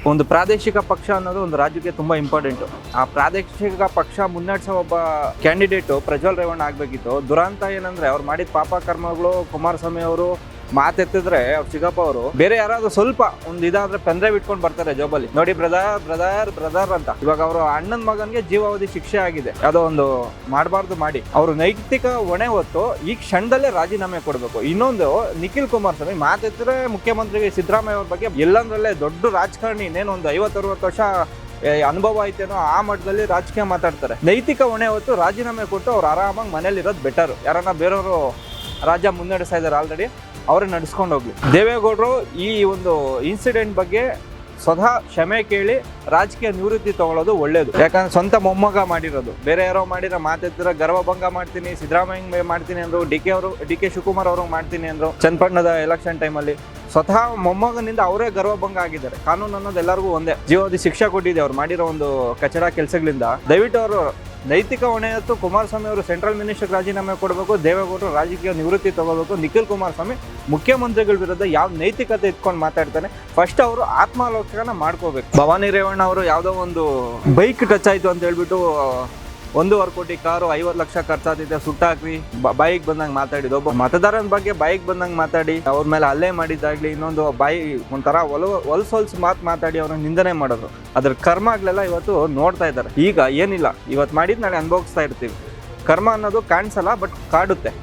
ಒಂದು ಪ್ರಾದೇಶಿಕ ಪಕ್ಷ ಅನ್ನೋದು ಒಂದು ರಾಜ್ಯಕ್ಕೆ ತುಂಬಾ ಇಂಪಾರ್ಟೆಂಟ್. ಆ ಪ್ರಾದೇಶಿಕ ಪಕ್ಷ ಮುನ್ನಡೆಸೋ ಒಬ್ಬ ಕ್ಯಾಂಡಿಡೇಟ್ ಪ್ರಜ್ವಲ್ ರೇವಣ್ಣ ಆಗ್ಬೇಕಿತ್ತು. ದುರಂತ ಏನಂದ್ರೆ ಅವ್ರು ಮಾಡಿದ ಪಾಪ ಕರ್ಮಗಳು, ಕುಮಾರಸ್ವಾಮಿ ಅವರು ಮಾತೆತ್ತಿದ್ರೆ ಅವ್ರು ಚಿಕ್ಕಪ್ಪ ಅವರು ಬೇರೆ ಯಾರಾದ್ರೂ ಸ್ವಲ್ಪ ಒಂದು ಇದಾದ್ರೆ ಪೆಂದ್ರೆ ಬಿಟ್ಕೊಂಡು ಬರ್ತಾರೆ ಜೋಬಲ್ಲಿ, ನೋಡಿ ಬ್ರದರ್ ಬ್ರದರ್ ಬ್ರದರ್ ಅಂತ. ಇವಾಗ ಅವರು ಅಣ್ಣನ ಮಗನ್ಗೆ ಜೀವಾವಧಿ ಶಿಕ್ಷೆ ಆಗಿದೆ, ಯಾವುದೋ ಒಂದು ಮಾಡಬಾರ್ದು ಮಾಡಿ. ಅವರು ನೈತಿಕ ಹೊಣೆ ಹೊತ್ತು ಈ ಕ್ಷಣದಲ್ಲೇ ರಾಜೀನಾಮೆ ಕೊಡಬೇಕು. ಇನ್ನೊಂದು, ನಿಖಿಲ್ ಕುಮಾರಸ್ವಾಮಿ ಮಾತೆತ್ತಿದ್ರೆ ಮುಖ್ಯಮಂತ್ರಿ ಸಿದ್ದರಾಮಯ್ಯ ಅವ್ರ ಬಗ್ಗೆ ಎಲ್ಲಂದ್ರಲ್ಲೇ ದೊಡ್ಡ ರಾಜಕಾರಣಿ, ಇನ್ನೇನು ಒಂದು 50-60 ವರ್ಷ ಅನುಭವ ಐತೇನೋ ಆ ಮಟ್ಟದಲ್ಲಿ ರಾಜಕೀಯ ಮಾತಾಡ್ತಾರೆ. ನೈತಿಕ ಹೊಣೆ ಹೊತ್ತು ರಾಜೀನಾಮೆ ಕೊಟ್ಟು ಅವ್ರು ಆರಾಮಾಗಿ ಮನೇಲಿ ಇರೋದು ಬೆಟರ್. ಯಾರನ್ನ ಬೇರೆಯವರು ರಾಜ್ಯ ಮುನ್ನಡೆಸ್ತಾ ಇದ್ದಾರೆ ಆಲ್ರೆಡಿ, ಅವರೇ ನಡೆಸ್ಕೊಂಡು ಹೋಗ್ಲಿ. ದೇವೇಗೌಡರು ಈ ಒಂದು ಇನ್ಸಿಡೆಂಟ್ ಬಗ್ಗೆ ಸ್ವತಃ ಕ್ಷಮೆ ಕೇಳಿ ರಾಜಕೀಯ ನಿವೃತ್ತಿ ತಗೊಳ್ಳೋದು ಒಳ್ಳೇದು. ಯಾಕಂದ್ರೆ ಸ್ವಂತ ಮೊಮ್ಮಗ ಮಾಡಿರೋದು. ಬೇರೆ ಯಾರೋ ಮಾಡಿರೋ ಮಾತೆತ್ತಿರ ಗರ್ವಭಂಗ ಮಾಡ್ತೀನಿ, ಸಿದ್ದರಾಮಯ್ಯ ಮಾಡ್ತೀನಿ ಅಂದ್ರು, ಡಿ ಕೆ ಶಿವಕುಮಾರ್ ಅವರು ಮಾಡ್ತೀನಿ ಅಂದ್ರು ಚನ್ನಪಟ್ಟಣದ ಎಲೆಕ್ಷನ್ ಟೈಮಲ್ಲಿ. ಸ್ವತಃ ಮೊಮ್ಮಗನಿಂದ ಅವರೇ ಗರ್ವಭಂಗ ಆಗಿದ್ದಾರೆ. ಕಾನೂನು ಅನ್ನೋದು ಎಲ್ಲರಿಗೂ ಒಂದೇ. ಜೀವಾವಧಿ ಶಿಕ್ಷೆ ಕೊಟ್ಟಿದೆ ಅವ್ರು ಮಾಡಿರೋ ಒಂದು ಕಚಡ ಕೆಲಸಗಳಿಂದ. ದಯವಿಟ್ಟು ಅವರು ನೈತಿಕ ಹೊಣೆ ಹೊತ್ತು ಕುಮಾರಸ್ವಾಮಿ ಅವರು ಸೆಂಟ್ರಲ್ ಮಿನಿಸ್ಟರ್ ರಾಜೀನಾಮೆ ಕೊಡಬೇಕು, ದೇವೇಗೌಡರು ರಾಜಕೀಯ ನಿವೃತ್ತಿ ತಗೋಬೇಕು. ನಿಖಿಲ್ ಕುಮಾರಸ್ವಾಮಿ ಮುಖ್ಯಮಂತ್ರಿಗಳ ವಿರುದ್ಧ ಯಾವ ನೈತಿಕತೆ ಇಟ್ಕೊಂಡು ಮಾತಾಡ್ತಾನೆ, ಫಸ್ಟ್ ಅವರು ಆತ್ಮಾವಲೋಕನ ಮಾಡ್ಕೋಬೇಕು. ಭವಾನಿ ರೇವಣ್ಣ ಅವರು ಯಾವುದೋ ಒಂದು ಬೈಕ್ ಟಚ್ ಆಯ್ತು ಅಂತ ಹೇಳ್ಬಿಟ್ಟು 1.5 ಕೋಟಿ ಕಾರು 50 ಲಕ್ಷ ಖರ್ಚಾಗ್ತಿದೆ, ಸುಟ್ಟಾಕ್ರಿ ಬಾಯಿಗೆ ಬಂದಂಗೆ ಮಾತಾಡಿದ್ದು. ಒಬ್ಬ ಮತದಾರನ ಬಗ್ಗೆ ಬಾಯಿಗೆ ಬಂದಂಗೆ ಮಾತಾಡಿ ಅವ್ರ ಮೇಲೆ ಹಲ್ಲೆ ಮಾಡಿದ್ದಾಗ್ಲಿ, ಇನ್ನೊಂದು ಬಾಯಿ ಒಂಥರ ಹೊಲ್ಸೊಲ್ಸು ಮಾತಾಡಿ ಅವ್ರನ್ನ ನಿಂದನೆ ಮಾಡೋದು, ಅದ್ರ ಕರ್ಮಗಳೆಲ್ಲ ಇವತ್ತು ನೋಡ್ತಾ ಇದ್ದಾರೆ. ಈಗ ಏನಿಲ್ಲ, ಇವತ್ತು ಮಾಡಿದ್ ನಾಳೆ ಅನುಭವಿಸ್ತಾ ಇರ್ತೀವಿ. ಕರ್ಮ ಅನ್ನೋದು ಕಾಣಿಸಲ್ಲ, ಬಟ್ ಕಾಡುತ್ತೆ.